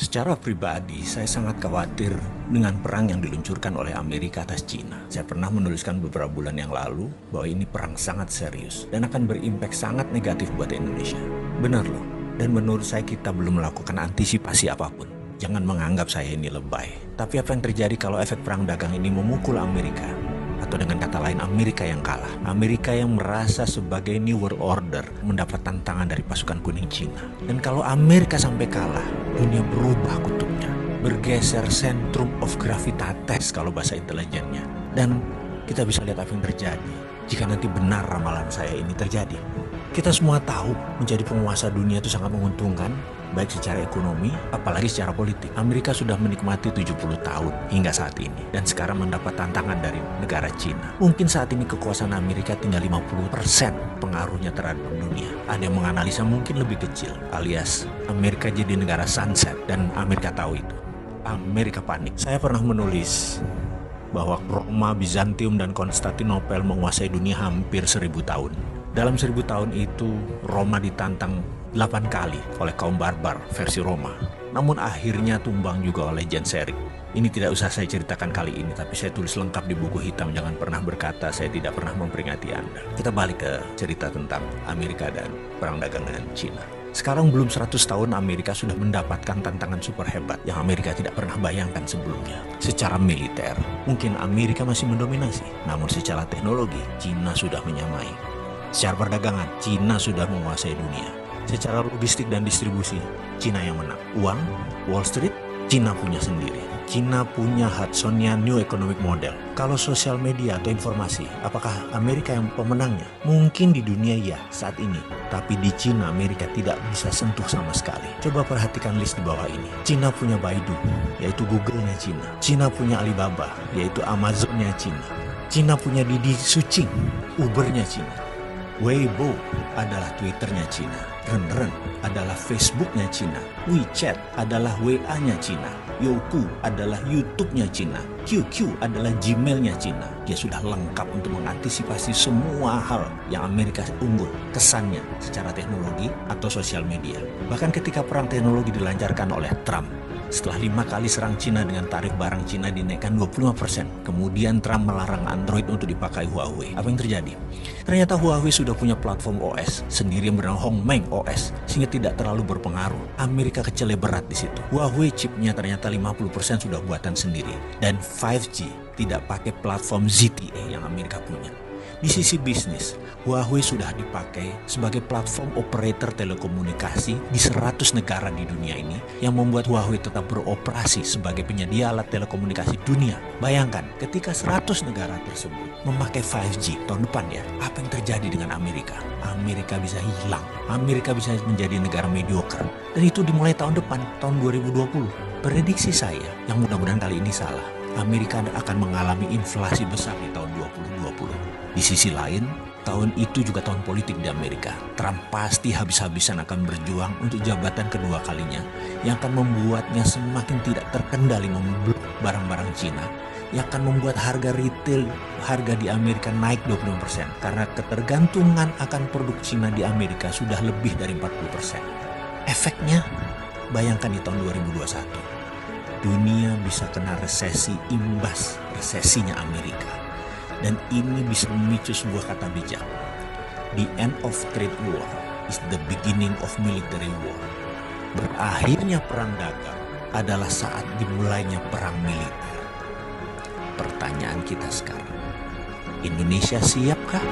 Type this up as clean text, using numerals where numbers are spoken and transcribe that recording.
Secara pribadi, saya sangat khawatir dengan perang yang diluncurkan oleh Amerika atas Cina. Saya pernah menuliskan beberapa bulan yang lalu bahwa ini perang sangat serius dan akan berimpact sangat negatif buat Indonesia. Benar loh, dan menurut saya kita belum melakukan antisipasi apapun. Jangan menganggap saya ini lebay. Tapi apa yang terjadi kalau efek perang dagang ini memukul Amerika? Atau dengan kata lain, Amerika yang kalah. Amerika yang merasa sebagai New World Order mendapat tantangan dari pasukan kuning Cina. Dan kalau Amerika sampai kalah, dunia berubah kutubnya. Bergeser centrum of gravitatis kalau bahasa intelijennya. Dan kita bisa lihat apa yang terjadi jika nanti benar ramalan saya ini terjadi. Kita semua tahu menjadi penguasa dunia itu sangat menguntungkan, baik secara ekonomi, apalagi secara politik. Amerika sudah menikmati 70 tahun hingga saat ini, dan sekarang mendapat tantangan dari negara Cina. Mungkin saat ini kekuasaan Amerika tinggal 50% pengaruhnya terhadap dunia. Ada yang menganalisa mungkin lebih kecil, alias Amerika jadi negara sunset, dan Amerika tahu itu. Amerika panik. Saya pernah menulis bahwa Roma, Bizantium, dan Konstantinopel menguasai dunia hampir 1000 tahun. Dalam 1000 tahun itu, Roma ditantang 8 kali oleh kaum barbar versi Roma. Namun akhirnya tumbang juga oleh Genseric. Ini tidak usah saya ceritakan kali ini, tapi saya tulis lengkap di buku hitam. Jangan pernah berkata saya tidak pernah memperingati Anda. Kita balik ke cerita tentang Amerika dan perang dagang dengan Cina. Sekarang belum 100 tahun Amerika sudah mendapatkan tantangan super hebat yang Amerika tidak pernah bayangkan sebelumnya. Secara militer, mungkin Amerika masih mendominasi. Namun secara teknologi, Cina sudah menyamai. Secara perdagangan, Cina sudah menguasai dunia. Secara logistik dan distribusi, Cina yang menang. Uang, Wall Street, Cina punya sendiri. Cina punya Hudsonian New Economic Model. Kalau sosial media atau informasi, apakah Amerika yang pemenangnya? Mungkin di dunia ya saat ini. Tapi di Cina, Amerika tidak bisa sentuh sama sekali. Coba perhatikan list di bawah ini. Cina punya Baidu, yaitu Google-nya Cina. Cina punya Alibaba, yaitu Amazon-nya Cina. Cina punya Didi Sucing, Uber-nya Cina. Weibo adalah Twitter-nya Cina. Renren adalah Facebook-nya Cina. WeChat adalah WA-nya Cina. Youku adalah YouTube-nya Cina. QQ adalah Gmail-nya Cina. Dia sudah lengkap untuk mengantisipasi semua hal yang Amerika unggul kesannya secara teknologi atau sosial media. Bahkan ketika perang teknologi dilancarkan oleh Trump, setelah 5 kali serang Cina dengan tarif barang Cina dinaikkan 25%. Kemudian Trump melarang Android untuk dipakai Huawei. Apa yang terjadi? Ternyata Huawei sudah punya platform OS sendiri yang bernama Hongmeng OS, sehingga tidak terlalu berpengaruh. Amerika kecele berat di situ. Huawei chipnya ternyata 50% sudah buatan sendiri. Dan 5G tidak pakai platform ZTE yang Amerika punya. Di sisi bisnis, Huawei sudah dipakai sebagai platform operator telekomunikasi di 100 negara di dunia ini yang membuat Huawei tetap beroperasi sebagai penyedia alat telekomunikasi dunia. Bayangkan, ketika 100 negara tersebut memakai 5G tahun depan ya, apa yang terjadi dengan Amerika? Amerika bisa hilang. Amerika bisa menjadi negara mediocre. Dan itu dimulai tahun depan, tahun 2020. Prediksi saya, yang mudah-mudahan kali ini salah, Amerika akan mengalami inflasi besar di tahun 2020. Di sisi lain, tahun itu juga tahun politik di Amerika. Trump pasti habis-habisan akan berjuang untuk jabatan kedua kalinya yang akan membuatnya semakin tidak terkendali memblok barang-barang Cina, yang akan membuat harga retail, harga di Amerika naik 20% karena ketergantungan akan produk Cina di Amerika sudah lebih dari 40%. Efeknya, bayangkan di tahun 2021, dunia bisa kena resesi imbas resesinya Amerika. Dan ini bisa memicu sebuah kata bijak. The end of trade war is the beginning of military war. Berakhirnya perang dagang adalah saat dimulainya perang militer. Pertanyaan kita sekarang, Indonesia siapkah?